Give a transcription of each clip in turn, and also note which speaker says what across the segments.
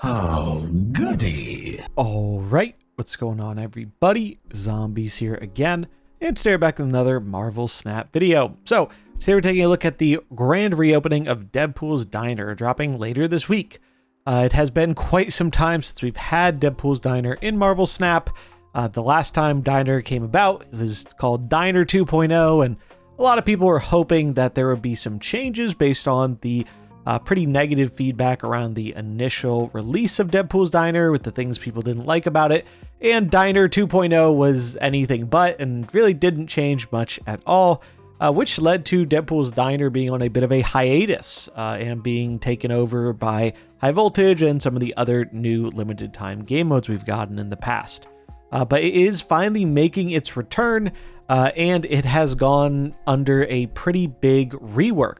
Speaker 1: Oh, goody.
Speaker 2: All right, what's going on, everybody? Zombies here again, and today we're back with another Marvel Snap video. So today we're taking a look at the grand reopening of Deadpool's Diner, dropping later this week. It has been quite some time since we've had Deadpool's Diner in Marvel Snap. The last time Diner came about, it was called Diner 2.0, and a lot of people were hoping that there would be some changes based on the pretty negative feedback around the initial release of Deadpool's Diner with the things people didn't like about it. And Diner 2.0 was anything but, and really didn't change much at all, which led to Deadpool's Diner being on a bit of a hiatus and being taken over by High Voltage and some of the other new limited time game modes we've gotten in the past. But it is finally making its return, and it has gone under a pretty big rework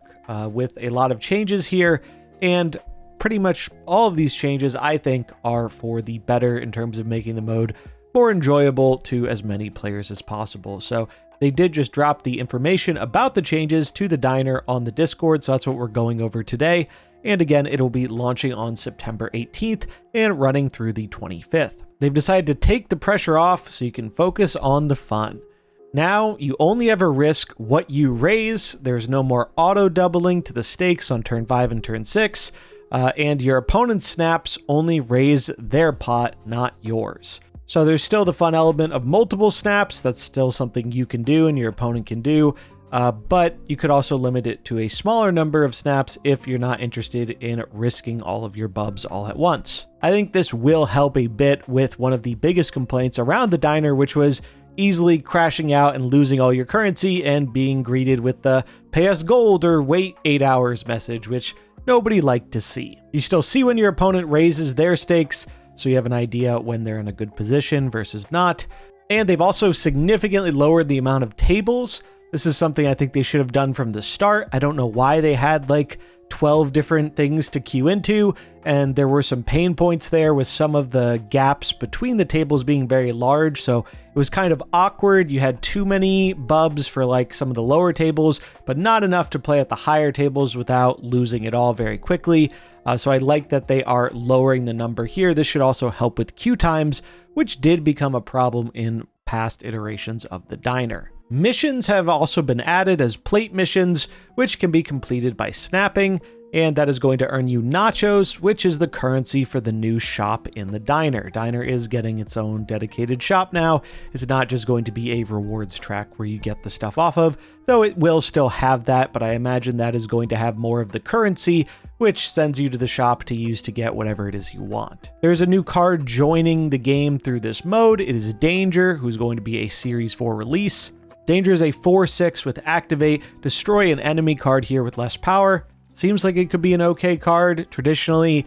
Speaker 2: with a lot of changes here, and pretty much all of these changes I think are for the better in terms of making the mode more enjoyable to as many players as possible. So they did just drop the information about the changes to the Diner on the Discord, so that's what we're going over today. And again, it'll be launching on September 18th and running through the 25th. They've decided to take the pressure off so you can focus on the fun. Now, you only ever risk what you raise. There's no more auto doubling to the stakes on turn 5 and turn 6, and your opponent's snaps only raise their pot, not yours. So there's still the fun element of multiple snaps. That's still something you can do and your opponent can do, but you could also limit it to a smaller number of snaps if you're not interested in risking all of your bubs all at once. I think this will help a bit with one of the biggest complaints around the Diner, which was easily crashing out and losing all your currency and being greeted with the pay us gold or wait 8 hours message, which nobody liked to see. You still see when your opponent raises their stakes, so you have an idea when they're in a good position versus not. And they've also significantly lowered the amount of tables. This is something I think they should have done from the start. I don't know why they had like 12 different things to queue into, and there were some pain points there with some of the gaps between the tables being very large, so it was kind of awkward. You had too many bubs for like some of the lower tables, but not enough to play at the higher tables without losing it all very quickly. So I like that they are lowering the number here. This should also help with queue times, which did become a problem in past iterations of the Diner. Missions have also been added as plate missions, which can be completed by snapping, and that is going to earn you nachos, which is the currency for the new shop in the Diner. Diner is getting its own dedicated shop now. It's not just going to be a rewards track where you get the stuff off of, though it will still have that, but I imagine that is going to have more of the currency, which sends you to the shop to use to get whatever it is you want. There's a new card joining the game through this mode. It is Danger, who's going to be a Series 4 release. Danger is a 4/6 with Activate. Destroy an enemy card here with less power. Seems like it could be an okay card. Traditionally,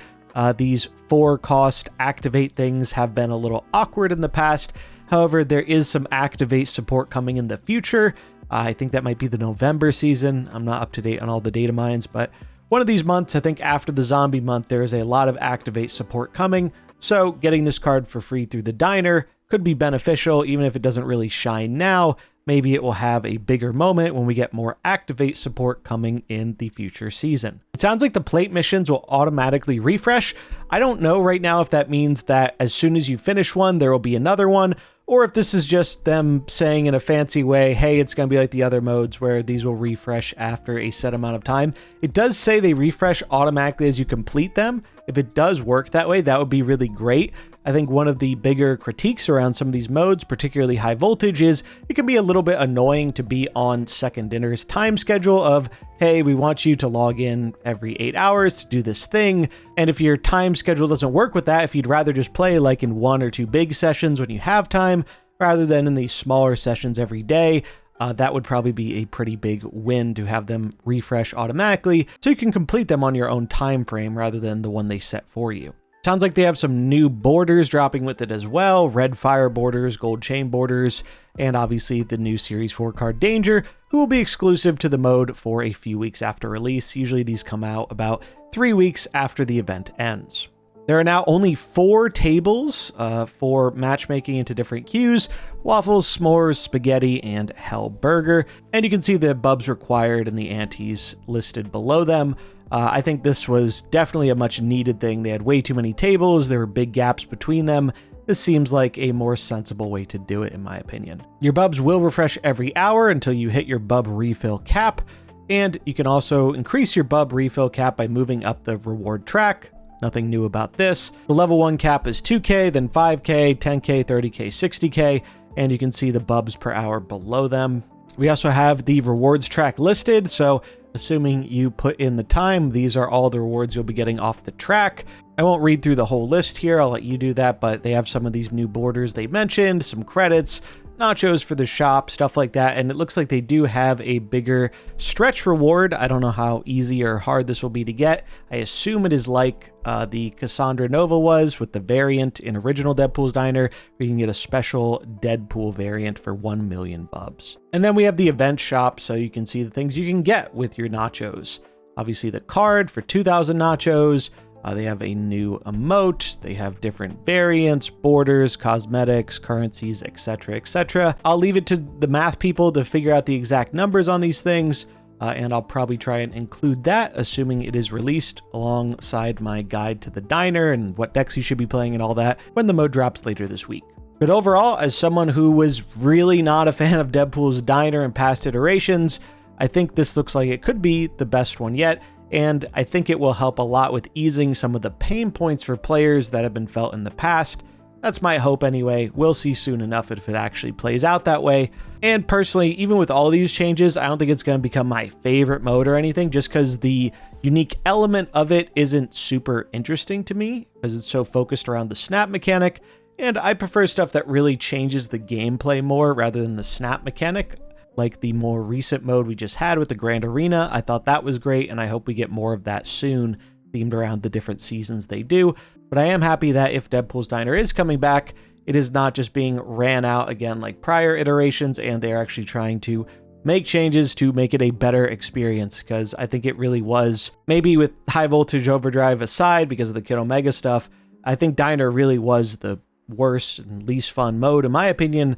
Speaker 2: these 4-cost Activate things have been a little awkward in the past. However, there is some Activate support coming in the future. I think that might be the November season. I'm not up to date on all the data mines, but one of these months, I think after the zombie month, there is a lot of Activate support coming. So getting this card for free through the Diner could be beneficial, even if it doesn't really shine now. Maybe it will have a bigger moment when we get more Activate support coming in the future season. It sounds like the plate missions will automatically refresh. I don't know right now if that means that as soon as you finish one, there will be another one, or if this is just them saying in a fancy way, hey, it's going to be like the other modes where these will refresh after a set amount of time. It does say they refresh automatically as you complete them. If it does work that way, that would be really great. I think one of the bigger critiques around some of these modes, particularly High Voltage, is it can be a little bit annoying to be on Second Dinner's time schedule of, hey, we want you to log in every 8 hours to do this thing. And if your time schedule doesn't work with that, if you'd rather just play like in 1 or 2 big sessions when you have time, rather than in these smaller sessions every day, that would probably be a pretty big win to have them refresh automatically so you can complete them on your own time frame rather than the one they set for you. Sounds like they have some new borders dropping with it as well. Red Fire borders, Gold Chain borders, and obviously the new Series 4 card Danger, who will be exclusive to the mode for a few weeks after release. Usually these come out about 3 weeks after the event ends. There are now only 4 tables for matchmaking into different queues: waffles, s'mores, spaghetti, and hell burger. And you can see the bubs required and the antes listed below them. I think this was definitely a much needed thing. They had way too many tables. There were big gaps between them. This seems like a more sensible way to do it, in my opinion. Your bubs will refresh every hour until you hit your bub refill cap. And you can also increase your bub refill cap by moving up the reward track. Nothing new about this. The level 1 cap is 2k, then 5k, 10k, 30k, 60k, and you can see the bubs per hour below them. We also have the rewards track listed, so assuming you put in the time, these are all the rewards you'll be getting off the track. I won't read through the whole list here, I'll let you do that, but they have some of these new borders they mentioned, some credits, nachos for the shop, stuff like that, and it looks like they do have a bigger stretch reward. I don't know how easy or hard this will be to get. I assume it is like the Cassandra Nova was with the variant in original Deadpool's Diner, where you can get a special Deadpool variant for 1 million bubs. And then we have the event shop, so you can see the things you can get with your nachos. Obviously the card for 2,000 nachos. They have a new emote, they have different variants, borders, cosmetics, currencies, etc., etc. I'll leave it to the math people to figure out the exact numbers on these things, and I'll probably try and include that, assuming it is released alongside my guide to the diner and what decks you should be playing and all that when the mode drops later this week. But overall, as someone who was really not a fan of Deadpool's Diner in past iterations, I think this looks like it could be the best one yet. And I think it will help a lot with easing some of the pain points for players that have been felt in the past. That's my hope anyway. We'll see soon enough if it actually plays out that way. And personally, even with all these changes, I don't think it's going to become my favorite mode or anything, just because the unique element of it isn't super interesting to me, because it's so focused around the snap mechanic. And I prefer stuff that really changes the gameplay more rather than the snap mechanic. Like the more recent mode we just had with the Grand Arena. I thought that was great, and I hope we get more of that soon, themed around the different seasons they do. But I am happy that if Deadpool's Diner is coming back, it is not just being ran out again like prior iterations, and they're actually trying to make changes to make it a better experience, because I think it really was, maybe with High Voltage Overdrive aside because of the Kid Omega stuff, I think Diner really was the worst and least fun mode in my opinion.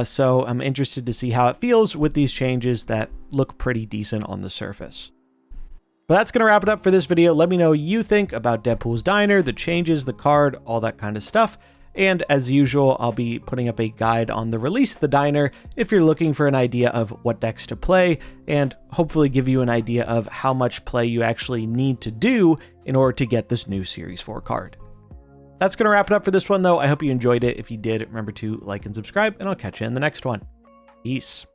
Speaker 2: So I'm interested to see how it feels with these changes that look pretty decent on the surface. But that's going to wrap it up for this video. Let me know what you think about Deadpool's Diner, the changes, the card, all that kind of stuff. And as usual, I'll be putting up a guide on the release of the Diner if you're looking for an idea of what decks to play, and hopefully give you an idea of how much play you actually need to do in order to get this new Series 4 card. That's going to wrap it up for this one, though. I hope you enjoyed it. If you did, remember to like and subscribe, and I'll catch you in the next one. Peace.